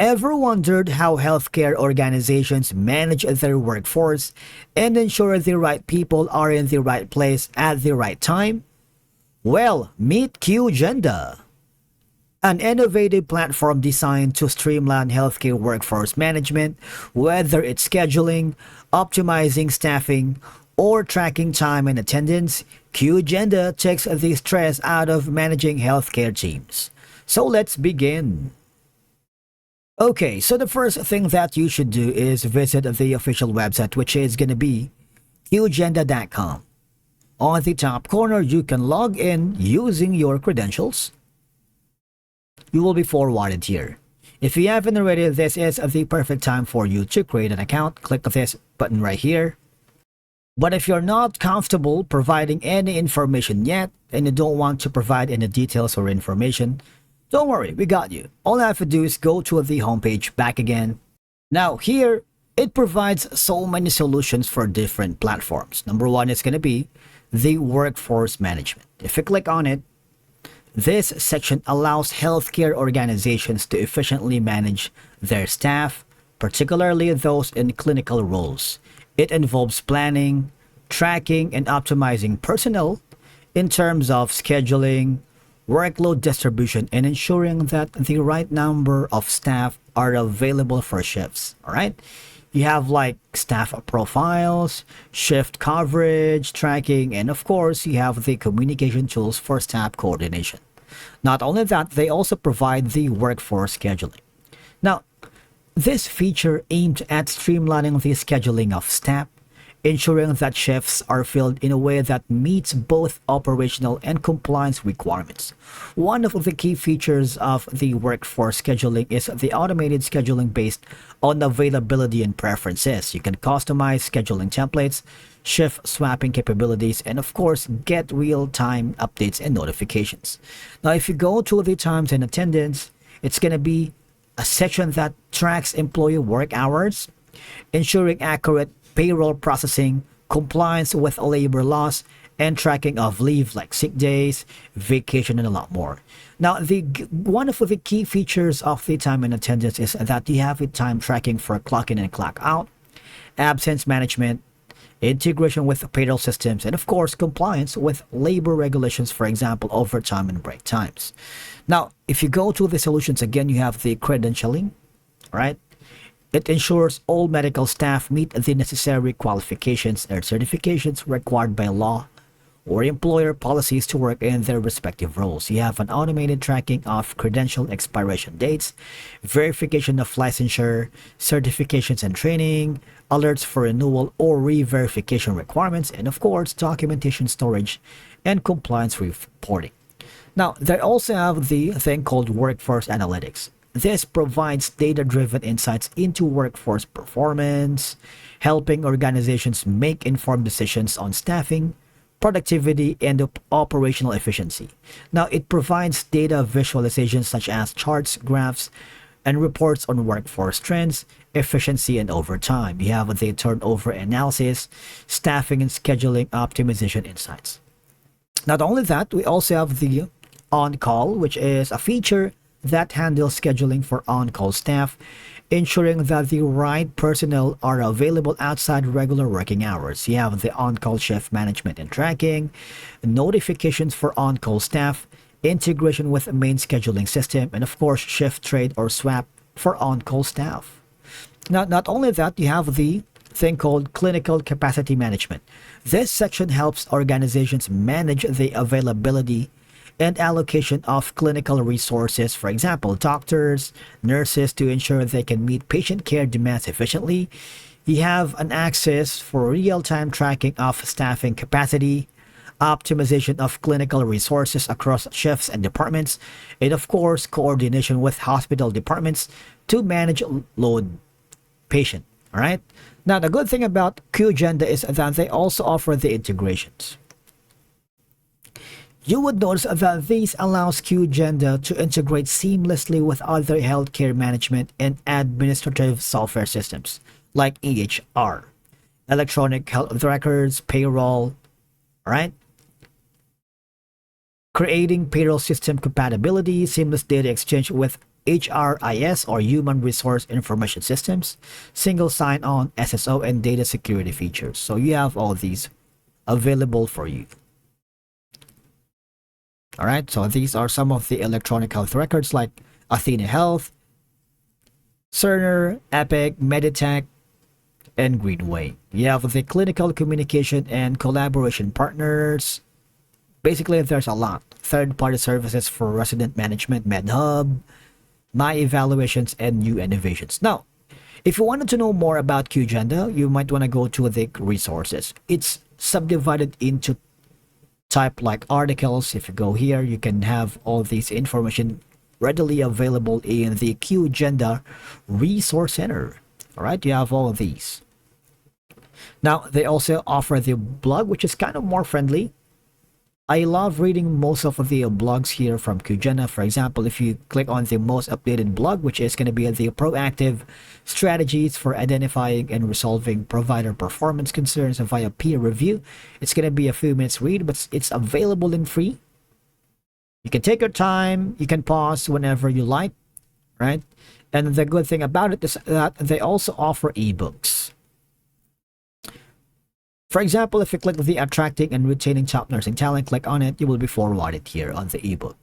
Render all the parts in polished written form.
Ever wondered how healthcare organizations manage their workforce and ensure the right people are in the right place at the right time? Well, meet QGenda, an innovative platform designed to streamline healthcare workforce management, whether it's scheduling, optimizing staffing, or tracking time and attendance. QGenda takes the stress out of managing healthcare teams. So let's begin. Okay, so the first thing that you should do is visit the official website, which is going to be QGenda.com. On the top corner, you can log in using your credentials. You will be forwarded here. If you haven't already, this is the perfect time for you to create an account. Click this button right here. But if you're not comfortable providing any information yet, and you don't want to provide any details or information, don't worry, we got you. All I have to do is go to the homepage, back again. Now here, it provides so many solutions for different platforms. Number one is going to be the workforce management. If you click on it, this section allows healthcare organizations to efficiently manage their staff, particularly those in clinical roles. It involves planning, tracking, and optimizing personnel in terms of scheduling, workload distribution, and ensuring that the right number of staff are available for shifts. All right. You have like staff profiles, shift coverage, tracking, and of course, you have the communication tools for staff coordination. Not only that, they also provide the workforce scheduling. Now, this feature aimed at streamlining the scheduling of staff, ensuring that shifts are filled in a way that meets both operational and compliance requirements. One of the key features of the workforce scheduling is the automated scheduling based on availability and preferences. You can customize scheduling templates, shift swapping capabilities, and of course, get real-time updates and notifications. Now, if you go to the times and attendance, it's going to be a section that tracks employee work hours, ensuring accurate payroll processing, compliance with labor laws, and tracking of leave like sick days, vacation, and a lot more. Now, one of the key features of the time and attendance is that you have a time tracking for clock in and clock out, absence management, integration with payroll systems, and of course, compliance with labor regulations, for example, overtime and break times. Now, if you go to the solutions again, you have the credentialing, right? It ensures all medical staff meet the necessary qualifications and certifications required by law or employer policies to work in their respective roles. You have an automated tracking of credential expiration dates, verification of licensure, certifications and training, alerts for renewal or re-verification requirements, and of course, documentation storage and compliance reporting. Now, they also have the thing called workforce analytics. This provides data-driven insights into workforce performance, helping organizations make informed decisions on staffing, productivity, and operational efficiency. Now, it provides data visualizations such as charts, graphs, and reports on workforce trends, efficiency, and overtime. You have the turnover analysis, staffing and scheduling optimization insights. Not only that, we also have the on-call, which is a feature that handles scheduling for on-call staff, ensuring that the right personnel are available outside regular working hours. You have the on-call shift management and tracking, notifications for on-call staff, integration with a main scheduling system, and of course, shift trade or swap for on-call staff. Now, not only that, you have the thing called clinical capacity management. This section helps organizations manage the availability and allocation of clinical resources, for example, doctors, nurses, to ensure they can meet patient care demands efficiently. You have an access for real-time tracking of staffing capacity, optimization of clinical resources across shifts and departments, and of course, coordination with hospital departments to manage load patient. All right. Now, the good thing about QGenda is that they also offer the integrations. You would notice that this allows QGenda to integrate seamlessly with other healthcare management and administrative software systems like EHR, electronic health records, payroll, right? Creating payroll system compatibility, seamless data exchange with HRIS or Human Resource Information Systems, single sign-on, SSO, and data security features. So you have all these available for you. All right, so these are some of the electronic health records like Athena Health, Cerner, Epic, Meditech, and Greenway. You have the clinical communication and collaboration partners. Basically, there's a lot. Third-party services for resident management, MedHub, My Evaluations, and New Innovations. Now, if you wanted to know more about QGenda, you might want to go to the resources. It's subdivided into type like articles. If you go here, you can have all these information readily available in the QGenda Resource Center. All right, you have all of these. Now, they also offer the blog, which is kind of more friendly. I love reading most of the blogs here from QGenda. For example, if you click on the most updated blog, which is going to be the proactive strategies for identifying and resolving provider performance concerns via peer review, it's going to be a few minutes read, but it's available and free. You can take your time, you can pause whenever you like, right? And the good thing about it is that they also offer ebooks. For example, if you click the Attracting and Retaining Top Nursing Talent, click on it, you will be forwarded here on the ebook.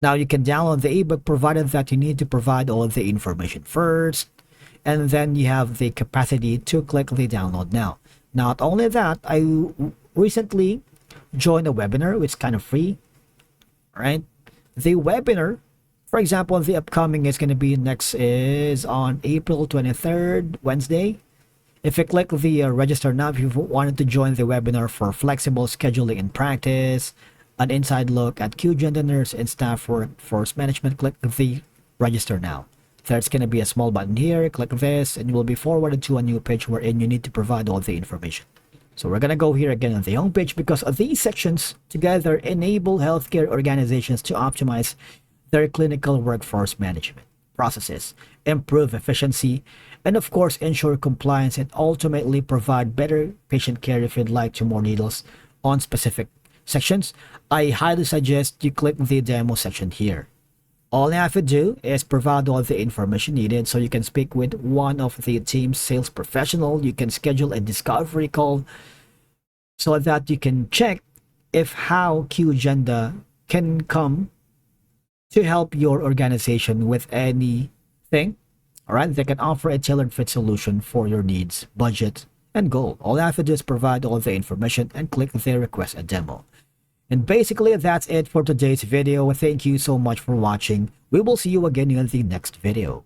Now you can download the ebook provided that you need to provide all of the information first, and then you have the capacity to click the download now. Not only that, I recently joined a webinar, which is kind of free, right? The webinar, for example, the upcoming is going to be next is on April 23rd, Wednesday. If you click the register now, if you wanted to join the webinar for flexible scheduling in practice, an inside look at QGenda nurse and staff workforce management, click the register now. There's going to be a small button here. Click this and you will be forwarded to a new page wherein you need to provide all the information. So we're going to go here again on the home page because these sections together enable healthcare organizations to optimize their clinical workforce management processes, improve efficiency, and of course ensure compliance and ultimately provide better patient care. If you'd like to more details on specific sections, I highly suggest you click the demo section here. All you have to do is provide all the information needed so you can speak with one of the team's sales professional. You can schedule a discovery call so that you can check if how QGenda can come to help your organization with anything. All right, they can offer a tailored fit solution for your needs, budget, and goal. All you have to do is provide all the information and click the request a demo. And basically, that's it for today's video. Thank you so much for watching. We will see you again in the next video.